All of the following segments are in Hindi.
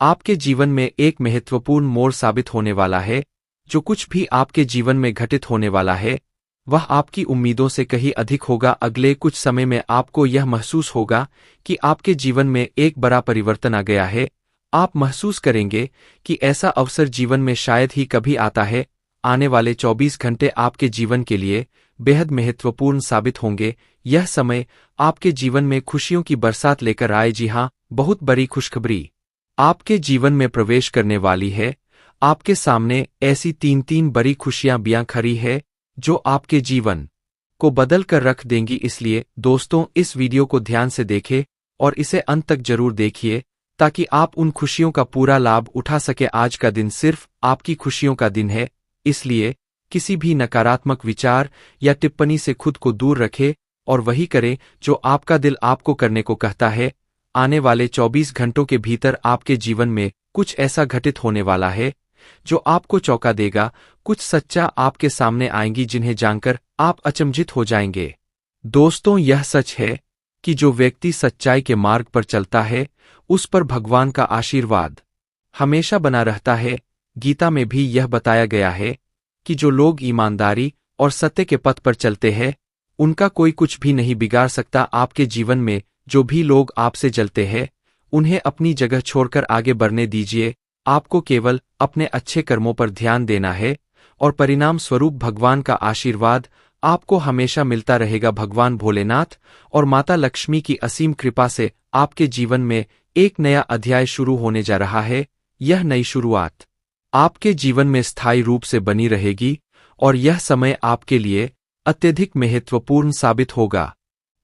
आपके जीवन में एक महत्वपूर्ण मोड़ साबित होने वाला है। जो कुछ भी आपके जीवन में घटित होने वाला है वह आपकी उम्मीदों से कहीं अधिक होगा। अगले कुछ समय में आपको यह महसूस होगा कि आपके जीवन में एक बड़ा परिवर्तन आ गया है। आप महसूस करेंगे कि ऐसा अवसर जीवन में शायद ही कभी आता है। आने वाले 24 घंटे आपके जीवन के लिए बेहद महत्वपूर्ण साबित होंगे। यह समय आपके जीवन में खुशियों की बरसात लेकर आए। जी हाँ, बहुत बड़ी खुशखबरी आपके जीवन में प्रवेश करने वाली है। आपके सामने ऐसी तीन बड़ी खुशियां बियां खड़ी है जो आपके जीवन को बदल कर रख देंगी। इसलिए दोस्तों, इस वीडियो को ध्यान से देखें और इसे अंत तक जरूर देखिए ताकि आप उन खुशियों का पूरा लाभ उठा सके। आज का दिन सिर्फ आपकी खुशियों का दिन है, इसलिए किसी भी नकारात्मक विचार या टिप्पणी से खुद को दूर रखें और वही करें जो आपका दिल आपको करने को कहता है। आने वाले 24 घंटों के भीतर आपके जीवन में कुछ ऐसा घटित होने वाला है जो आपको चौंका देगा। कुछ सच्चा आपके सामने आएंगी जिन्हें जानकर आप अचंभित हो जाएंगे। दोस्तों, यह सच है कि जो व्यक्ति सच्चाई के मार्ग पर चलता है उस पर भगवान का आशीर्वाद हमेशा बना रहता है। गीता में भी यह बताया गया है कि जो लोग ईमानदारी और सत्य के पथ पर चलते हैं उनका कोई कुछ भी नहीं बिगाड़ सकता। आपके जीवन में जो भी लोग आपसे जलते हैं उन्हें अपनी जगह छोड़कर आगे बढ़ने दीजिए। आपको केवल अपने अच्छे कर्मों पर ध्यान देना है और परिणाम स्वरूप भगवान का आशीर्वाद आपको हमेशा मिलता रहेगा। भगवान भोलेनाथ और माता लक्ष्मी की असीम कृपा से आपके जीवन में एक नया अध्याय शुरू होने जा रहा है। यह नई शुरुआत आपके जीवन में स्थायी रूप से बनी रहेगी और यह समय आपके लिए अत्यधिक महत्वपूर्ण साबित होगा।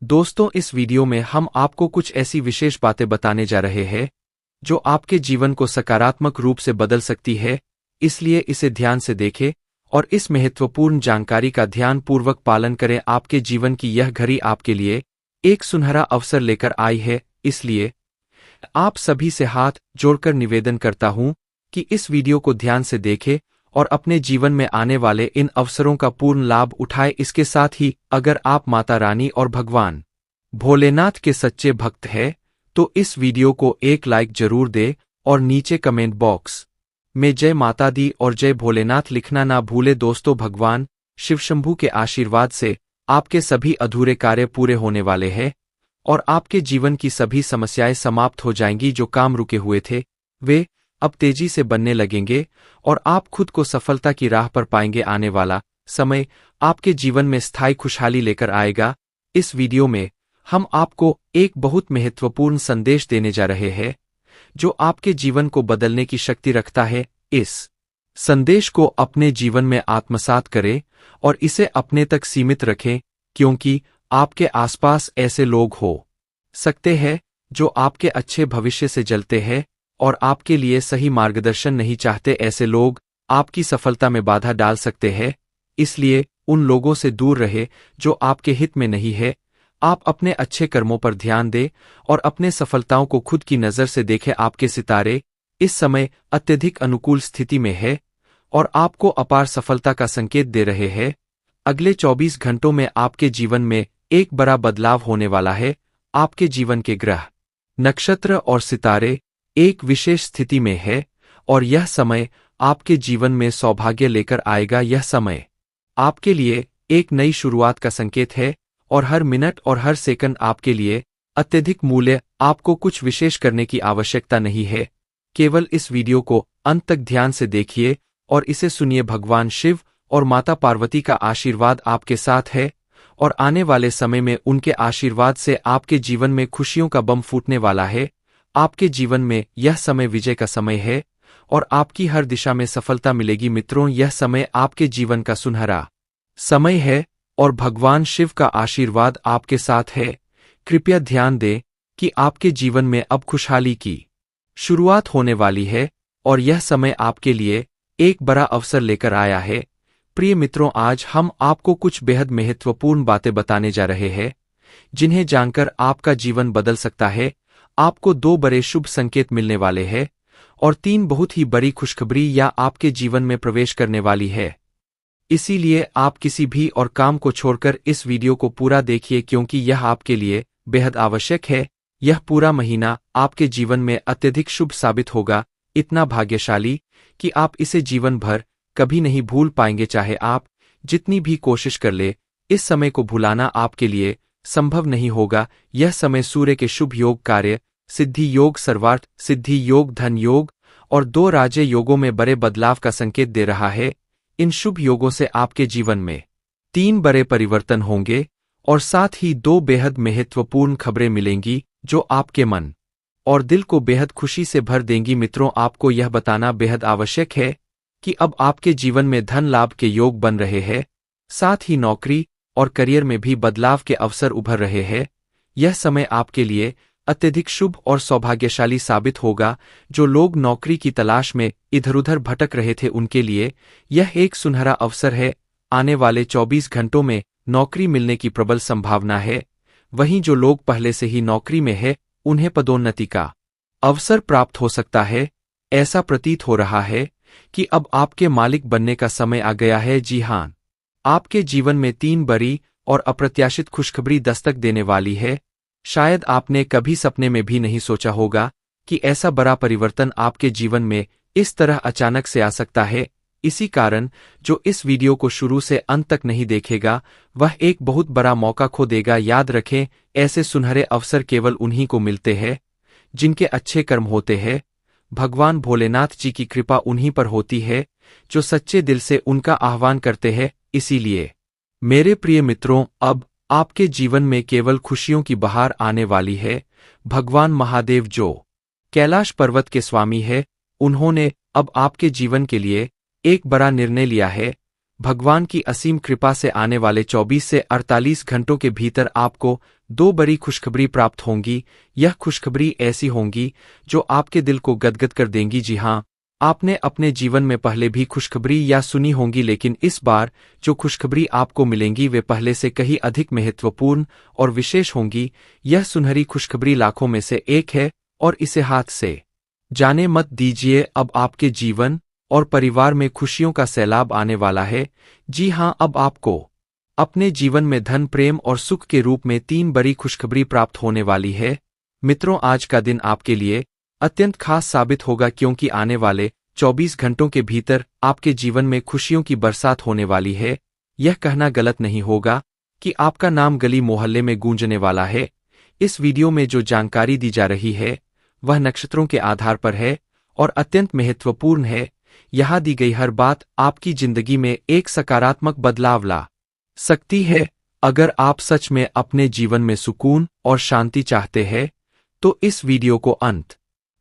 दोस्तों, इस वीडियो में हम आपको कुछ ऐसी विशेष बातें बताने जा रहे हैं जो आपके जीवन को सकारात्मक रूप से बदल सकती है, इसलिए इसे ध्यान से देखें और इस महत्वपूर्ण जानकारी का ध्यानपूर्वक पालन करें। आपके जीवन की यह घड़ी आपके लिए एक सुनहरा अवसर लेकर आई है, इसलिए आप सभी से हाथ जोड़कर निवेदन करता हूं कि इस वीडियो को ध्यान से देखें और अपने जीवन में आने वाले इन अवसरों का पूर्ण लाभ उठाएं। इसके साथ ही अगर आप माता रानी और भगवान भोलेनाथ के सच्चे भक्त हैं तो इस वीडियो को एक लाइक जरूर दे और नीचे कमेंट बॉक्स में जय माता दी और जय भोलेनाथ लिखना ना भूले। दोस्तों, भगवान शिवशंभू के आशीर्वाद से आपके सभी अधूरे कार्य पूरे होने वाले हैं और आपके जीवन की सभी समस्याएं समाप्त हो जाएंगी। जो काम रुके हुए थे वे अब तेजी से बनने लगेंगे और आप खुद को सफलता की राह पर पाएंगे। आने वाला समय आपके जीवन में स्थायी खुशहाली लेकर आएगा। इस वीडियो में हम आपको एक बहुत महत्वपूर्ण संदेश देने जा रहे हैं जो आपके जीवन को बदलने की शक्ति रखता है। इस संदेश को अपने जीवन में आत्मसात करें और इसे अपने तक सीमित रखें, क्योंकि आपके आसपास ऐसे लोग हो सकते हैं जो आपके अच्छे भविष्य से जलते हैं और आपके लिए सही मार्गदर्शन नहीं चाहते। ऐसे लोग आपकी सफलता में बाधा डाल सकते हैं, इसलिए उन लोगों से दूर रहे जो आपके हित में नहीं है। आप अपने अच्छे कर्मों पर ध्यान दें और अपने सफलताओं को खुद की नज़र से देखें। आपके सितारे इस समय अत्यधिक अनुकूल स्थिति में है और आपको अपार सफलता का संकेत दे रहे हैं। अगले 24 घंटों में आपके जीवन में एक बड़ा बदलाव होने वाला है। आपके जीवन के ग्रह, नक्षत्र और सितारे एक विशेष स्थिति में है और यह समय आपके जीवन में सौभाग्य लेकर आएगा। यह समय आपके लिए एक नई शुरुआत का संकेत है और हर मिनट और हर सेकंड आपके लिए अत्यधिक मूल्य। आपको कुछ विशेष करने की आवश्यकता नहीं है, केवल इस वीडियो को अंत तक ध्यान से देखिए और इसे सुनिए। भगवान शिव और माता पार्वती का आशीर्वाद आपके साथ है और आने वाले समय में उनके आशीर्वाद से आपके जीवन में खुशियों का बम फूटने वाला है। आपके जीवन में यह समय विजय का समय है और आपकी हर दिशा में सफलता मिलेगी। मित्रों, यह समय आपके जीवन का सुनहरा समय है और भगवान शिव का आशीर्वाद आपके साथ है। कृपया ध्यान दें कि आपके जीवन में अब खुशहाली की शुरुआत होने वाली है और यह समय आपके लिए एक बड़ा अवसर लेकर आया है। प्रिय मित्रों, आज हम आपको कुछ बेहद महत्वपूर्ण बातें बताने जा रहे हैं जिन्हें जानकर आपका जीवन बदल सकता है। आपको 2 बड़े शुभ संकेत मिलने वाले हैं और 3 बहुत ही बड़ी खुशखबरी या आपके जीवन में प्रवेश करने वाली है। इसीलिए आप किसी भी और काम को छोड़कर इस वीडियो को पूरा देखिए, क्योंकि यह आपके लिए बेहद आवश्यक है। यह पूरा महीना आपके जीवन में अत्यधिक शुभ साबित होगा, इतना भाग्यशाली कि आप इसे जीवन भर कभी नहीं भूल पाएंगे। चाहे आप जितनी भी कोशिश कर ले, इस समय को भुलाना आपके लिए संभव नहीं होगा। यह समय सूर्य के शुभ योग, कार्य सिद्धि योग, सर्वार्थ सिद्धि योग, धन योग और 2 राज योगों में बड़े बदलाव का संकेत दे रहा है। इन शुभ योगों से आपके जीवन में 3 बड़े परिवर्तन होंगे और साथ ही 2 बेहद महत्वपूर्ण खबरें मिलेंगी जो आपके मन और दिल को बेहद खुशी से भर देंगी। मित्रों, आपको यह बताना बेहद आवश्यक है कि अब आपके जीवन में धन लाभ के योग बन रहे हैं, साथ ही नौकरी और करियर में भी बदलाव के अवसर उभर रहे हैं। यह समय आपके लिए अत्यधिक शुभ और सौभाग्यशाली साबित होगा। जो लोग नौकरी की तलाश में इधर-उधर भटक रहे थे, उनके लिए यह एक सुनहरा अवसर है। आने वाले 24 घंटों में नौकरी मिलने की प्रबल संभावना है। वहीं जो लोग पहले से ही नौकरी में हैं, उन्हें पदोन्नति का अवसर प्राप्त हो सकता है। ऐसा प्रतीत हो रहा है कि अब आपके मालिक बनने का समय आ गया है। जी हां, आपके जीवन में 3 बड़ी और अप्रत्याशित खुशखबरी दस्तक देने वाली है। शायद आपने कभी सपने में भी नहीं सोचा होगा कि ऐसा बड़ा परिवर्तन आपके जीवन में इस तरह अचानक से आ सकता है। इसी कारण जो इस वीडियो को शुरू से अंत तक नहीं देखेगा, वह एक बहुत बड़ा मौका खो देगा। याद रखें, ऐसे सुनहरे अवसर केवल उन्हीं को मिलते हैं जिनके अच्छे कर्म होते हैं। भगवान भोलेनाथ जी की कृपा उन्हीं पर होती है जो सच्चे दिल से उनका आह्वान करते हैं। इसीलिए मेरे प्रिय मित्रों, अब आपके जीवन में केवल खुशियों की बहार आने वाली है। भगवान महादेव, जो कैलाश पर्वत के स्वामी है, उन्होंने अब आपके जीवन के लिए एक बड़ा निर्णय लिया है। भगवान की असीम कृपा से आने वाले 24 से 48 घंटों के भीतर आपको 2 बड़ी खुशखबरी प्राप्त होंगी। यह खुशखबरी ऐसी होंगी जो आपके दिल को गदगद कर देंगी। जी हां, आपने अपने जीवन में पहले भी खुशखबरी या सुनी होंगी, लेकिन इस बार जो खुशखबरी आपको मिलेंगी वे पहले से कहीं अधिक महत्वपूर्ण और विशेष होंगी। यह सुनहरी खुशखबरी लाखों में से एक है और इसे हाथ से जाने मत दीजिए। अब आपके जीवन और परिवार में खुशियों का सैलाब आने वाला है। जी हां, अब आपको अपने जीवन में धन, प्रेम और सुख के रूप में 3 बड़ी खुशखबरी प्राप्त होने वाली है। मित्रों, आज का दिन आपके लिए अत्यंत खास साबित होगा, क्योंकि आने वाले 24 घंटों के भीतर आपके जीवन में खुशियों की बरसात होने वाली है। यह कहना गलत नहीं होगा कि आपका नाम गली मोहल्ले में गूंजने वाला है। इस वीडियो में जो जानकारी दी जा रही है वह नक्षत्रों के आधार पर है और अत्यंत महत्वपूर्ण है। यहाँ दी गई हर बात आपकी जिंदगी में एक सकारात्मक बदलाव ला सकती है। अगर आप सच में अपने जीवन में सुकून और शांति चाहते हैं, तो इस वीडियो को अंत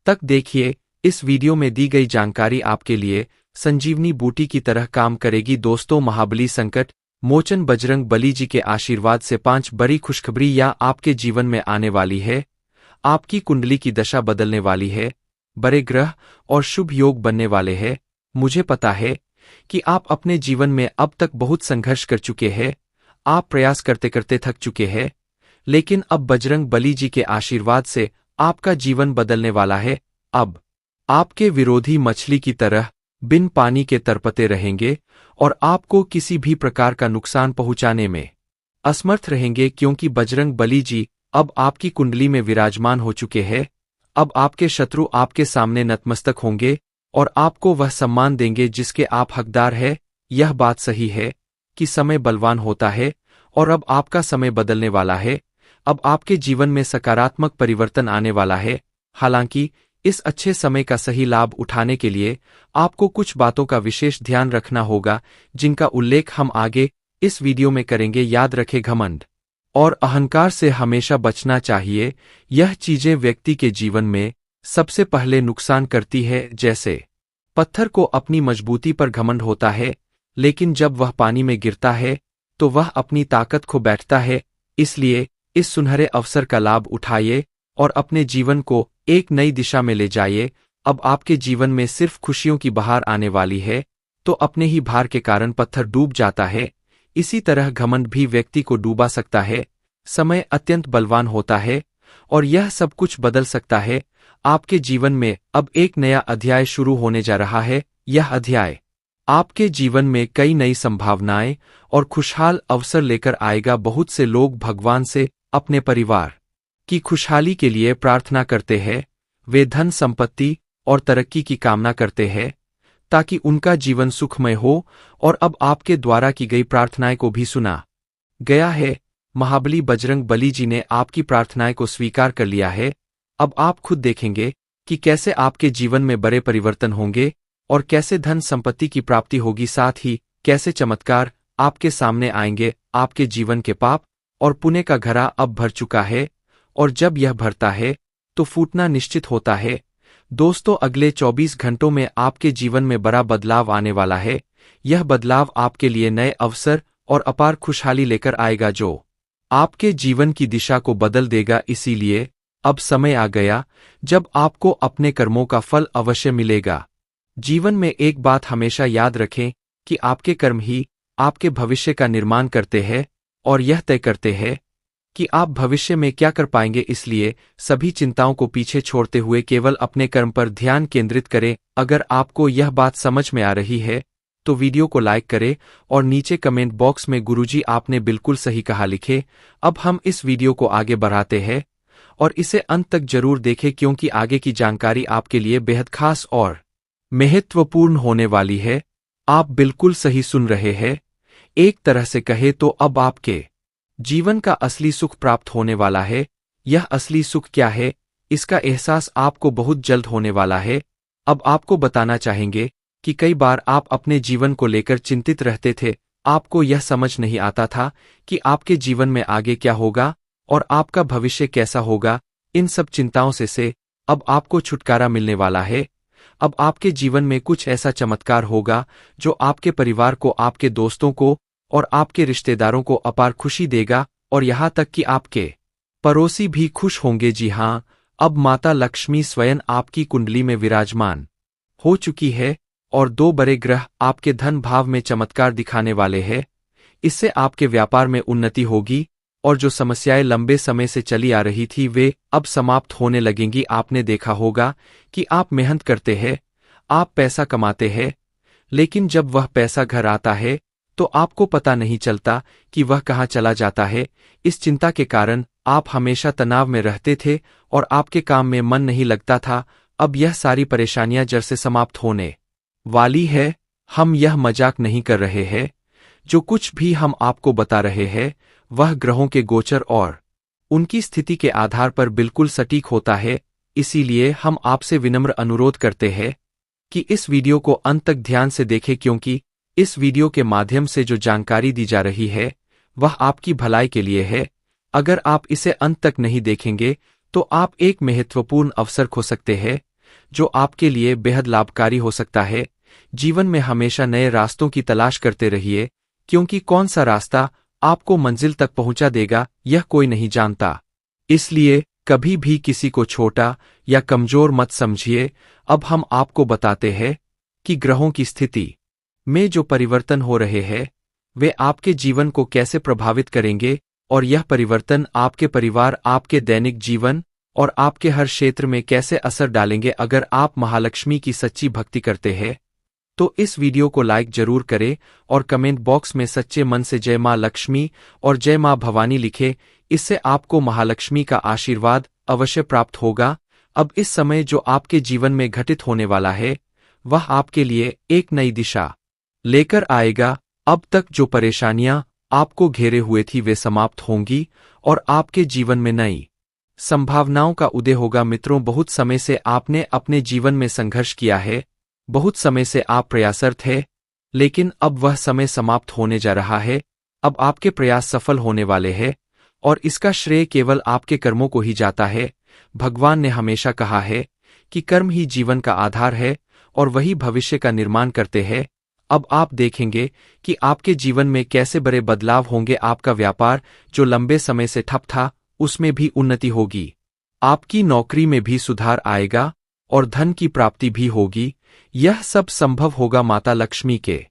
तक देखिए। इस वीडियो में दी गई जानकारी आपके लिए संजीवनी बूटी की तरह काम करेगी। दोस्तों, महाबली संकट मोचन बजरंग बली जी के आशीर्वाद से 5 बड़ी खुशखबरी या आपके जीवन में आने वाली है। आपकी कुंडली की दशा बदलने वाली है, बड़े ग्रह और शुभ योग बनने वाले हैं। मुझे पता है कि आप अपने जीवन में अब तक बहुत संघर्ष कर चुके हैं, आप प्रयास करते करते थक चुके हैं, लेकिन अब बजरंग बली जी के आशीर्वाद से आपका जीवन बदलने वाला है। अब आपके विरोधी मछली की तरह बिन पानी के तरपते रहेंगे और आपको किसी भी प्रकार का नुकसान पहुंचाने में असमर्थ रहेंगे, क्योंकि बजरंग बली जी अब आपकी कुंडली में विराजमान हो चुके हैं। अब आपके शत्रु आपके सामने नतमस्तक होंगे और आपको वह सम्मान देंगे जिसके आप हकदार हैं। यह बात सही है कि समय बलवान होता है और अब आपका समय बदलने वाला है। अब आपके जीवन में सकारात्मक परिवर्तन आने वाला है। हालांकि इस अच्छे समय का सही लाभ उठाने के लिए आपको कुछ बातों का विशेष ध्यान रखना होगा, जिनका उल्लेख हम आगे इस वीडियो में करेंगे। याद रखें, घमंड और अहंकार से हमेशा बचना चाहिए। यह चीजें व्यक्ति के जीवन में सबसे पहले नुकसान करती है। जैसे पत्थर को अपनी मजबूती पर घमंड होता है, लेकिन जब वह पानी में गिरता है तो वह अपनी ताकत खो बैठता है। इसलिए इस सुनहरे अवसर का लाभ उठाइए और अपने जीवन को एक नई दिशा में ले जाइए। अब आपके जीवन में सिर्फ खुशियों की बहार आने वाली है, तो अपने ही भार के कारण पत्थर डूब जाता है, इसी तरह घमंड भी व्यक्ति को डूबा सकता है। समय अत्यंत बलवान होता है और यह सब कुछ बदल सकता है। आपके जीवन में अब एक नया अध्याय शुरू होने जा रहा है। यह अध्याय आपके जीवन में कई नई संभावनाएं और खुशहाल अवसर लेकर आएगा। बहुत से लोग भगवान से अपने परिवार की खुशहाली के लिए प्रार्थना करते हैं। वे धन संपत्ति और तरक्की की कामना करते हैं ताकि उनका जीवन सुखमय हो, और अब आपके द्वारा की गई प्रार्थनाएं को भी सुना गया है। महाबली बजरंग बली जी ने आपकी प्रार्थनाएं को स्वीकार कर लिया है। अब आप खुद देखेंगे कि कैसे आपके जीवन में बड़े परिवर्तन होंगे और कैसे धन संपत्ति की प्राप्ति होगी, साथ ही कैसे चमत्कार आपके सामने आएंगे। आपके जीवन के पाप और पुण्य का घड़ा अब भर चुका है, और जब यह भरता है तो फूटना निश्चित होता है। दोस्तों, अगले 24 घंटों में आपके जीवन में बड़ा बदलाव आने वाला है। यह बदलाव आपके लिए नए अवसर और अपार खुशहाली लेकर आएगा, जो आपके जीवन की दिशा को बदल देगा। इसीलिए अब समय आ गया जब आपको अपने कर्मों का फल अवश्य मिलेगा। जीवन में एक बात हमेशा याद रखें कि आपके कर्म ही आपके भविष्य का निर्माण करते हैं और यह तय करते हैं कि आप भविष्य में क्या कर पाएंगे। इसलिए सभी चिंताओं को पीछे छोड़ते हुए केवल अपने कर्म पर ध्यान केंद्रित करें। अगर आपको यह बात समझ में आ रही है तो वीडियो को लाइक करें और नीचे कमेंट बॉक्स में गुरुजी आपने बिल्कुल सही कहा लिखे। अब हम इस वीडियो को आगे बढ़ाते हैं और इसे अंत तक जरूर देखें, क्योंकि आगे की जानकारी आपके लिए बेहद खास और महत्वपूर्ण होने वाली है। आप बिल्कुल सही सुन रहे हैं। एक तरह से कहे तो अब आपके जीवन का असली सुख प्राप्त होने वाला है। यह असली सुख क्या है, इसका एहसास आपको बहुत जल्द होने वाला है। अब आपको बताना चाहेंगे कि कई बार आप अपने जीवन को लेकर चिंतित रहते थे। आपको यह समझ नहीं आता था कि आपके जीवन में आगे क्या होगा और आपका भविष्य कैसा होगा। इन सब चिंताओं से अब आपको छुटकारा मिलने वाला है। अब आपके जीवन में कुछ ऐसा चमत्कार होगा जो आपके परिवार को, आपके दोस्तों को और आपके रिश्तेदारों को अपार खुशी देगा, और यहाँ तक कि आपके पड़ोसी भी खुश होंगे। जी हाँ, अब माता लक्ष्मी स्वयं आपकी कुंडली में विराजमान हो चुकी है और 2 बड़े ग्रह आपके धन भाव में चमत्कार दिखाने वाले हैं। इससे आपके व्यापार में उन्नति होगी और जो समस्याएं लंबे समय से चली आ रही थी वे अब समाप्त होने लगेंगी। आपने देखा होगा कि आप मेहनत करते हैं, आप पैसा कमाते हैं, लेकिन जब वह पैसा घर आता है तो आपको पता नहीं चलता कि वह कहाँ चला जाता है। इस चिंता के कारण आप हमेशा तनाव में रहते थे और आपके काम में मन नहीं लगता था। अब यह सारी परेशानियां जड़ से समाप्त होने वाली है। हम यह मजाक नहीं कर रहे हैं। जो कुछ भी हम आपको बता रहे हैं वह ग्रहों के गोचर और उनकी स्थिति के आधार पर बिल्कुल सटीक होता है। इसीलिए हम आपसे विनम्र अनुरोध करते हैं कि इस वीडियो को अंत तक ध्यान से देखें, क्योंकि इस वीडियो के माध्यम से जो जानकारी दी जा रही है वह आपकी भलाई के लिए है। अगर आप इसे अंत तक नहीं देखेंगे तो आप एक महत्वपूर्ण अवसर खो सकते हैं जो आपके लिए बेहद लाभकारी हो सकता है। जीवन में हमेशा नए रास्तों की तलाश करते रहिए, क्योंकि कौन सा रास्ता आपको मंजिल तक पहुंचा देगा यह कोई नहीं जानता। इसलिए कभी भी किसी को छोटा या कमजोर मत समझिए। अब हम आपको बताते हैं कि ग्रहों की स्थिति में जो परिवर्तन हो रहे हैं वे आपके जीवन को कैसे प्रभावित करेंगे, और यह परिवर्तन आपके परिवार, आपके दैनिक जीवन और आपके हर क्षेत्र में कैसे असर डालेंगे। अगर आप महालक्ष्मी की सच्ची भक्ति करते हैं तो इस वीडियो को लाइक जरूर करें और कमेंट बॉक्स में सच्चे मन से जय मां लक्ष्मी और जय मां भवानी लिखें। इससे आपको महालक्ष्मी का आशीर्वाद अवश्य प्राप्त होगा। अब इस समय जो आपके जीवन में घटित होने वाला है वह आपके लिए एक नई दिशा लेकर आएगा। अब तक जो परेशानियां आपको घेरे हुए थी वे समाप्त होंगी और आपके जीवन में नई संभावनाओं का उदय होगा। मित्रों, बहुत समय से आपने अपने जीवन में संघर्ष किया है, बहुत समय से आप प्रयासरत हैं, लेकिन अब वह समय समाप्त होने जा रहा है। अब आपके प्रयास सफल होने वाले हैं और इसका श्रेय केवल आपके कर्मों को ही जाता है। भगवान ने हमेशा कहा है कि कर्म ही जीवन का आधार है और वही भविष्य का निर्माण करते हैं। अब आप देखेंगे कि आपके जीवन में कैसे बड़े बदलाव होंगे। आपका व्यापार जो लंबे समय से ठप था उसमें भी उन्नति होगी, आपकी नौकरी में भी सुधार आएगा और धन की प्राप्ति भी होगी। यह सब संभव होगा माता लक्ष्मी के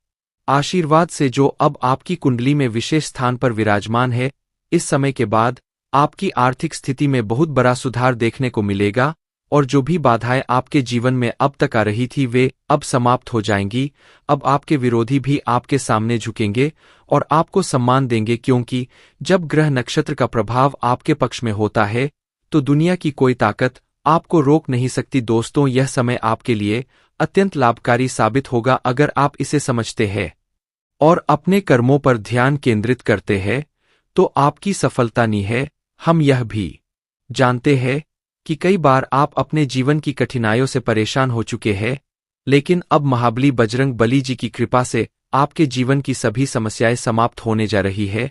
आशीर्वाद से, जो अब आपकी कुंडली में विशेष स्थान पर विराजमान है। इस समय के बाद आपकी आर्थिक स्थिति में बहुत बड़ा सुधार देखने को मिलेगा और जो भी बाधाएं आपके जीवन में अब तक आ रही थी वे अब समाप्त हो जाएंगी। अब आपके विरोधी भी आपके सामने झुकेंगे और आपको सम्मान देंगे, क्योंकि जब ग्रह नक्षत्र का प्रभाव आपके पक्ष में होता है तो दुनिया की कोई ताकत आपको रोक नहीं सकती। दोस्तों, यह समय आपके लिए अत्यंत लाभकारी साबित होगा अगर आप इसे समझते हैं और अपने कर्मों पर ध्यान केंद्रित करते हैं तो आपकी सफलता नहीं है। हम यह भी जानते हैं कि कई बार आप अपने जीवन की कठिनाइयों से परेशान हो चुके हैं, लेकिन अब महाबली बजरंग बली जी की कृपा से आपके जीवन की सभी समस्याएं समाप्त होने जा रही है।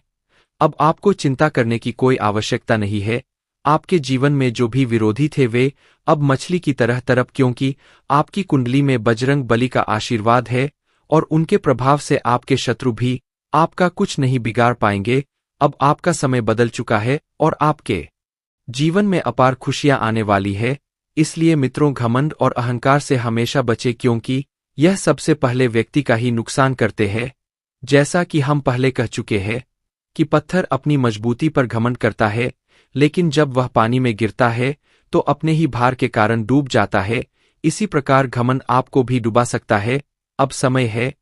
अब आपको चिंता करने की कोई आवश्यकता नहीं है। आपके जीवन में जो भी विरोधी थे वे अब मछली की तरह तरप, क्योंकि आपकी कुंडली में बजरंग बली का आशीर्वाद है और उनके प्रभाव से आपके शत्रु भी आपका कुछ नहीं बिगाड़ पाएंगे। अब आपका समय बदल चुका है और आपके जीवन में अपार खुशियां आने वाली है। इसलिए मित्रों, घमंड और अहंकार से हमेशा बचे, क्योंकि यह सबसे पहले व्यक्ति का ही नुकसान करते हैं। जैसा कि हम पहले कह चुके हैं कि पत्थर अपनी मजबूती पर घमंड करता है, लेकिन जब वह पानी में गिरता है तो अपने ही भार के कारण डूब जाता है। इसी प्रकार घमंड आपको भी डुबा सकता है। अब समय है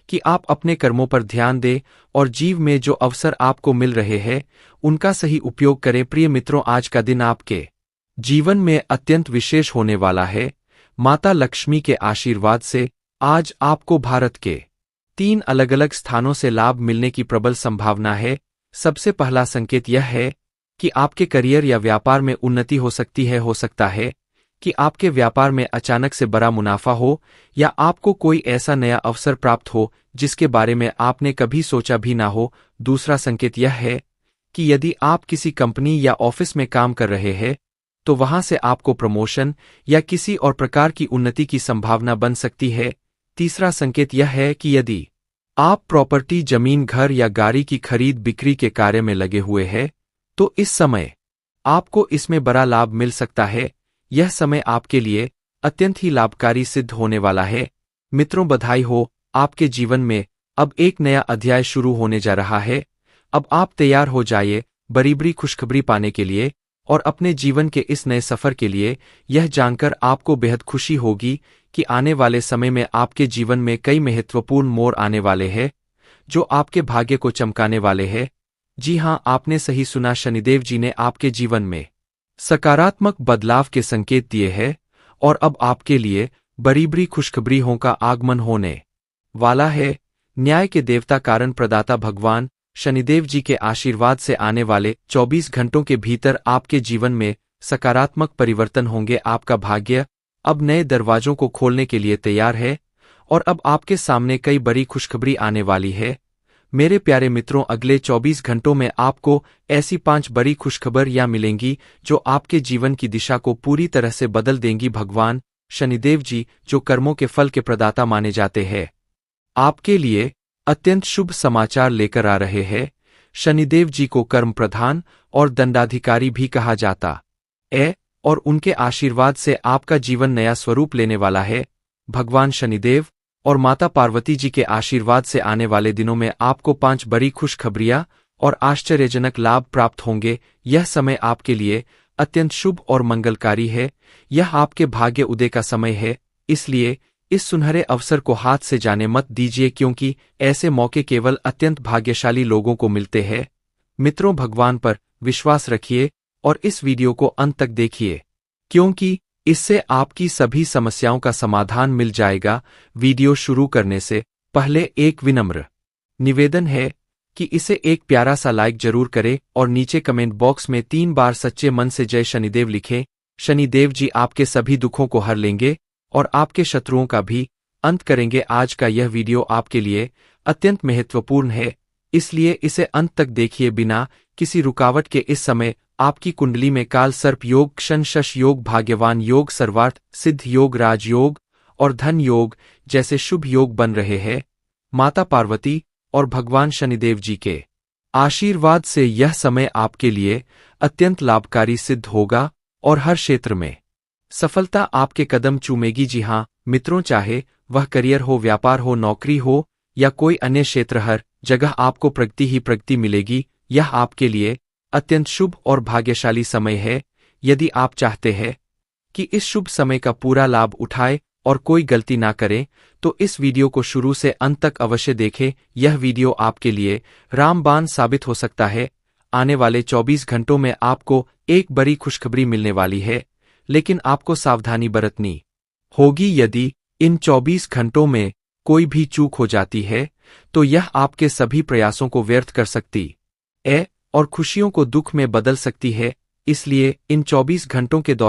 कि आप अपने कर्मों पर ध्यान दें और जीव में जो अवसर आपको मिल रहे हैं उनका सही उपयोग करें। प्रिय मित्रों, आज का दिन आपके जीवन में अत्यंत विशेष होने वाला है। माता लक्ष्मी के आशीर्वाद से आज आपको भारत के 3 अलग-अलग स्थानों से लाभ मिलने की प्रबल संभावना है। सबसे पहला संकेत यह है कि आपके करियर या व्यापार में उन्नति हो सकती है। हो सकता है कि आपके व्यापार में अचानक से बड़ा मुनाफा हो या आपको कोई ऐसा नया अवसर प्राप्त हो जिसके बारे में आपने कभी सोचा भी ना हो। दूसरा संकेत यह है कि यदि आप किसी कंपनी या ऑफिस में काम कर रहे हैं तो वहां से आपको प्रमोशन या किसी और प्रकार की उन्नति की संभावना बन सकती है। तीसरा संकेत यह है कि यदि आप प्रॉपर्टी, जमीन, घर या गाड़ी की खरीद बिक्री के कार्य में लगे हुए हैं तो इस समय आपको इसमें बड़ा लाभ मिल सकता है। यह समय आपके लिए अत्यंत ही लाभकारी सिद्ध होने वाला है। मित्रों, बधाई हो, आपके जीवन में अब एक नया अध्याय शुरू होने जा रहा है। अब आप तैयार हो जाइए बड़ी खुशखबरी पाने के लिए और अपने जीवन के इस नए सफर के लिए। यह जानकर आपको बेहद खुशी होगी कि आने वाले समय में आपके जीवन में कई महत्वपूर्ण मोड़ आने वाले हैं जो आपके भाग्य को चमकाने वाले हैं। जी हां, आपने सही सुना, शनिदेव जी ने आपके जीवन में सकारात्मक बदलाव के संकेत दिए हैं और अब आपके लिए बड़ी खुशखबरियों का आगमन होने वाला है। न्याय के देवता, कारण प्रदाता भगवान शनिदेव जी के आशीर्वाद से आने वाले 24 घंटों के भीतर आपके जीवन में सकारात्मक परिवर्तन होंगे। आपका भाग्य अब नए दरवाजों को खोलने के लिए तैयार है और अब आपके सामने कई बड़ी खुशखबरी आने वाली है। मेरे प्यारे मित्रों, अगले 24 घंटों में आपको ऐसी 5 बड़ी खुशखबरियां मिलेंगी जो आपके जीवन की दिशा को पूरी तरह से बदल देंगी। भगवान शनिदेव जी, जो कर्मों के फल के प्रदाता माने जाते हैं, आपके लिए अत्यंत शुभ समाचार लेकर आ रहे हैं। शनिदेव जी को कर्म प्रधान और दंडाधिकारी भी कहा जाता है और उनके आशीर्वाद से आपका जीवन नया स्वरूप लेने वाला है। भगवान शनिदेव और माता पार्वती जी के आशीर्वाद से आने वाले दिनों में आपको 5 बड़ी खुशखबरियां और आश्चर्यजनक लाभ प्राप्त होंगे। यह समय आपके लिए अत्यंत शुभ और मंगलकारी है। यह आपके भाग्य उदय का समय है, इसलिए इस सुनहरे अवसर को हाथ से जाने मत दीजिए, क्योंकि ऐसे मौके केवल अत्यंत भाग्यशाली लोगों को मिलते हैं। मित्रों, भगवान पर विश्वास रखिए और इस वीडियो को अंत तक देखिए, क्योंकि इससे आपकी सभी समस्याओं का समाधान मिल जाएगा। वीडियो शुरू करने से पहले एक विनम्र निवेदन है कि इसे एक प्यारा सा लाइक जरूर करें और नीचे कमेंट बॉक्स में 3 बार सच्चे मन से जय शनिदेव लिखें। शनिदेव जी आपके सभी दुखों को हर लेंगे और आपके शत्रुओं का भी अंत करेंगे। आज का यह वीडियो आपके लिए अत्यंत महत्वपूर्ण है, इसलिए इसे अंत तक देखिए बिना किसी रुकावट के। इस समय आपकी कुंडली में काल सर्प योग, क्षण शश योग, भाग्यवान योग, सर्वार्थ सिद्ध योग, राजयोग और धन योग जैसे शुभ योग बन रहे हैं। माता पार्वती और भगवान शनिदेव जी के आशीर्वाद से यह समय आपके लिए अत्यंत लाभकारी सिद्ध होगा और हर क्षेत्र में सफलता आपके कदम चूमेगी। जी हां मित्रों, चाहे वह करियर हो, व्यापार हो, नौकरी हो या कोई अन्य क्षेत्र, हर जगह आपको प्रगति ही प्रगति मिलेगी। यह आपके लिए अत्यंत शुभ और भाग्यशाली समय है। यदि आप चाहते हैं कि इस शुभ समय का पूरा लाभ उठाए और कोई गलती ना करें तो इस वीडियो को शुरू से अंत तक अवश्य देखें। यह वीडियो आपके लिए रामबाण साबित हो सकता है। आने वाले 24 घंटों में आपको एक बड़ी खुशखबरी मिलने वाली है, लेकिन आपको सावधानी बरतनी होगी। यदि इन 24 घंटों में कोई भी चूक हो जाती है, तो यह आपके सभी प्रयासों को व्यर्थ कर सकती है और खुशियों को दुख में बदल सकती है। इसलिए इन 24 घंटों के दौरान